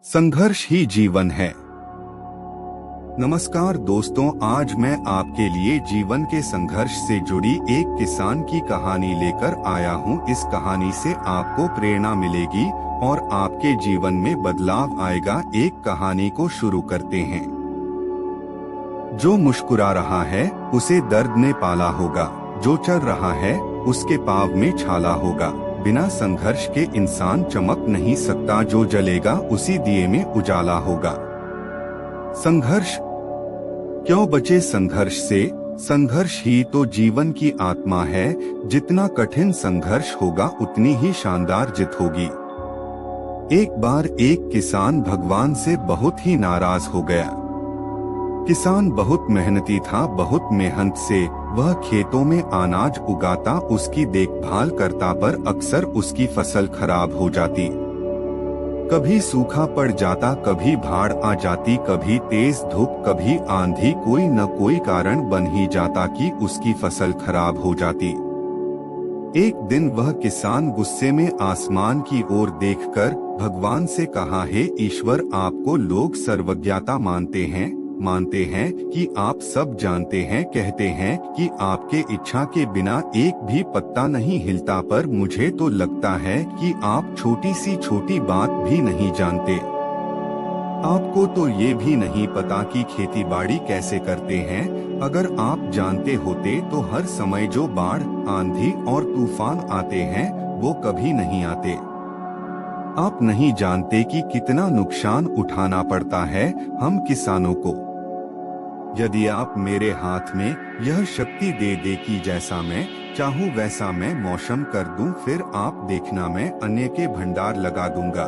संघर्ष ही जीवन है। नमस्कार दोस्तों, आज मैं आपके लिए जीवन के संघर्ष से जुड़ी एक किसान की कहानी लेकर आया हूँ। इस कहानी से आपको प्रेरणा मिलेगी और आपके जीवन में बदलाव आएगा। एक कहानी को शुरू करते हैं। जो मुस्कुरा रहा है उसे दर्द ने पाला होगा, जो चल रहा है उसके पाँव में छाला होगा। बिना संघर्ष के इंसान चमक नहीं सकता, जो जलेगा उसी दिए में उजाला होगा। संघर्ष क्यों बचे संघर्ष से? संघर्ष ही तो जीवन की आत्मा है। जितना कठिन संघर्ष होगा उतनी ही शानदार जीत होगी। एक बार एक किसान भगवान से बहुत ही नाराज हो गया। किसान बहुत मेहनती था, बहुत मेहनत से वह खेतों में अनाज उगाता, उसकी देखभाल करता, पर अक्सर उसकी फसल खराब हो जाती। कभी सूखा पड़ जाता, कभी बाढ़ आ जाती, कभी तेज धूप, कभी आंधी, कोई न कोई कारण बन ही जाता कि उसकी फसल खराब हो जाती। एक दिन वह किसान गुस्से में आसमान की ओर देखकर भगवान से कहा, हे ईश्वर, आपको लोग सर्वज्ञता मानते हैं कि आप सब जानते हैं, कहते हैं कि आपके इच्छा के बिना एक भी पत्ता नहीं हिलता, पर मुझे तो लगता है कि आप छोटी सी छोटी बात भी नहीं जानते। आपको तो ये भी नहीं पता कि खेती बाड़ी कैसे करते हैं। अगर आप जानते होते तो हर समय जो बाढ़, आंधी और तूफान आते हैं वो कभी नहीं आते। आप नहीं जानते कि कितना नुकसान उठाना पड़ता है हम किसानों को। यदि आप मेरे हाथ में यह शक्ति दे दे कि जैसा मैं चाहूँ वैसा मैं मौसम कर दूं, फिर आप देखना मैं अन्न के भंडार लगा दूंगा।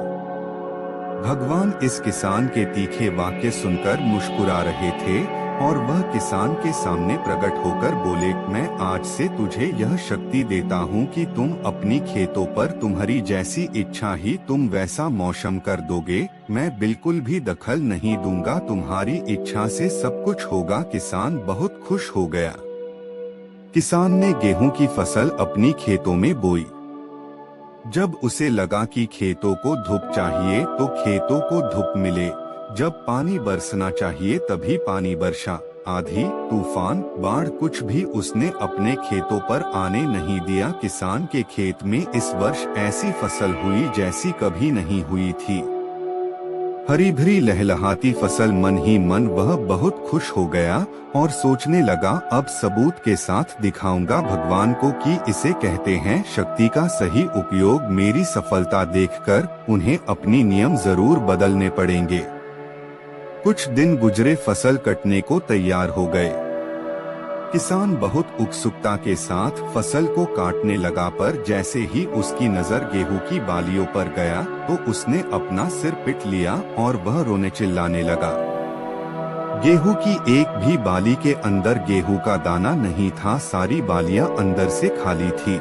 भगवान इस किसान के तीखे वाक्य सुनकर मुस्कुरा रहे थे और वह किसान के सामने प्रकट होकर बोले, मैं आज से तुझे यह शक्ति देता हूँ कि तुम अपनी खेतों पर तुम्हारी जैसी इच्छा ही तुम वैसा मौसम कर दोगे। मैं बिल्कुल भी दखल नहीं दूंगा, तुम्हारी इच्छा से सब कुछ होगा। किसान बहुत खुश हो गया। किसान ने गेहूं की फसल अपनी खेतों में बोई। जब उसे लगा कि खेतों को धूप चाहिए तो खेतों को धूप मिले, जब पानी बरसना चाहिए तभी पानी बरसा। आंधी, तूफान, बाढ़ कुछ भी उसने अपने खेतों पर आने नहीं दिया। किसान के खेत में इस वर्ष ऐसी फसल हुई जैसी कभी नहीं हुई थी। हरी भरी लहलहाती फसल, मन ही मन वह बहुत खुश हो गया और सोचने लगा, अब सबूत के साथ दिखाऊंगा भगवान को कि इसे कहते हैं शक्ति का सही उपयोग। मेरी सफलता देखकर उन्हें अपनी नियम जरूर बदलने पड़ेंगे। कुछ दिन गुजरे, फसल कटने को तैयार हो गए। किसान बहुत उत्सुकता के साथ फसल को काटने लगा, पर जैसे ही उसकी नजर गेहूं की बालियों पर गया तो उसने अपना सिर पीट लिया और वह रोने चिल्लाने लगा। गेहूं की एक भी बाली के अंदर गेहूं का दाना नहीं था, सारी बालियां अंदर से खाली थी।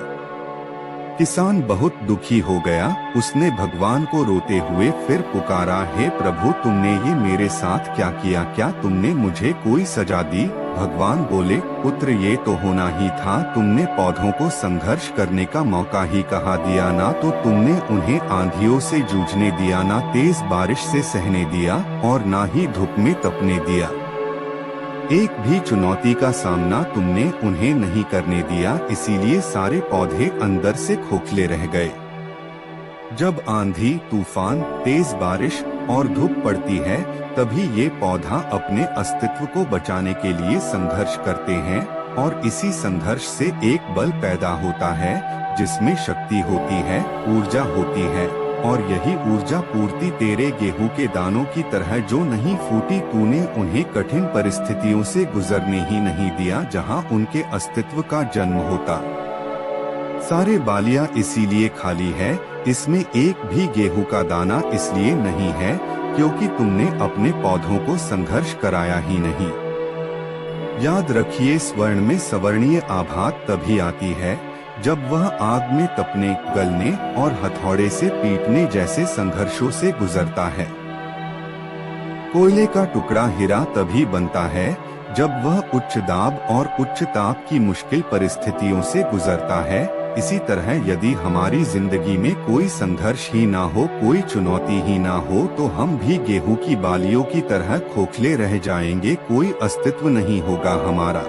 किसान बहुत दुखी हो गया। उसने भगवान को रोते हुए फिर पुकारा, हे प्रभु, तुमने ये मेरे साथ क्या किया? क्या तुमने मुझे कोई सजा दी? भगवान बोले, पुत्र, ये तो होना ही था। तुमने पौधों को संघर्ष करने का मौका ही कहाँ दिया? ना तो तुमने उन्हें आंधियों से जूझने दिया, ना तेज बारिश से सहने दिया और ना ही धूप में तपने दिया। एक भी चुनौती का सामना तुमने उन्हें नहीं करने दिया, इसीलिए सारे पौधे अंदर से खोखले रह गए। जब आंधी, तूफान, तेज बारिश और धूप पड़ती है तभी ये पौधा अपने अस्तित्व को बचाने के लिए संघर्ष करते हैं और इसी संघर्ष से एक बल पैदा होता है जिसमें शक्ति होती है, ऊर्जा होती है। और यही ऊर्जा पूर्ति तेरे गेहूं के दानों की तरह जो नहीं फूटी, तूने उन्हें कठिन परिस्थितियों से गुजरने ही नहीं दिया जहां उनके अस्तित्व का जन्म होता। सारे बालियां इसीलिए खाली है, इसमें एक भी गेहूं का दाना इसलिए नहीं है क्योंकि तुमने अपने पौधों को संघर्ष कराया ही नहीं। याद रखिए, स्वर्ण में सवर्णीय आभा तभी आती है जब वह आग में तपने, गलने और हथौड़े से पीटने जैसे संघर्षों से गुजरता है। कोयले का टुकड़ा हीरा तभी बनता है जब वह उच्च दाब और उच्च ताप की मुश्किल परिस्थितियों से गुजरता है। इसी तरह यदि हमारी जिंदगी में कोई संघर्ष ही ना हो, कोई चुनौती ही ना हो, तो हम भी गेहूं की बालियों की तरह खोखले रह जाएंगे, कोई अस्तित्व नहीं होगा हमारा।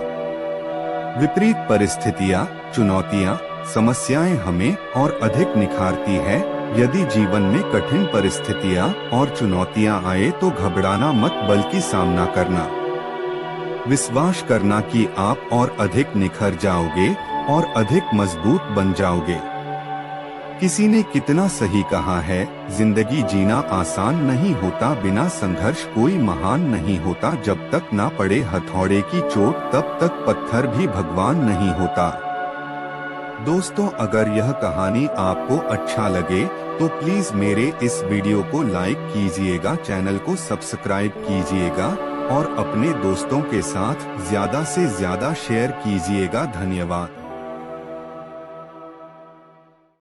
विपरीत परिस्थितियाँ, चुनौतियाँ, समस्याएं हमें और अधिक निखारती है। यदि जीवन में कठिन परिस्थितियाँ और चुनौतियाँ आए तो घबराना मत, बल्कि सामना करना, विश्वास करना कि आप और अधिक निखर जाओगे और अधिक मजबूत बन जाओगे। किसी ने कितना सही कहा है, जिंदगी जीना आसान नहीं होता, बिना संघर्ष कोई महान नहीं होता। जब तक ना पड़े हथौड़े की चोट, तब तक पत्थर भी भगवान नहीं होता। दोस्तों, अगर यह कहानी आपको अच्छा लगे तो प्लीज मेरे इस वीडियो को लाइक कीजिएगा, चैनल को सब्सक्राइब कीजिएगा और अपने दोस्तों के साथ ज्यादा से ज्यादा शेयर कीजिएगा। धन्यवाद।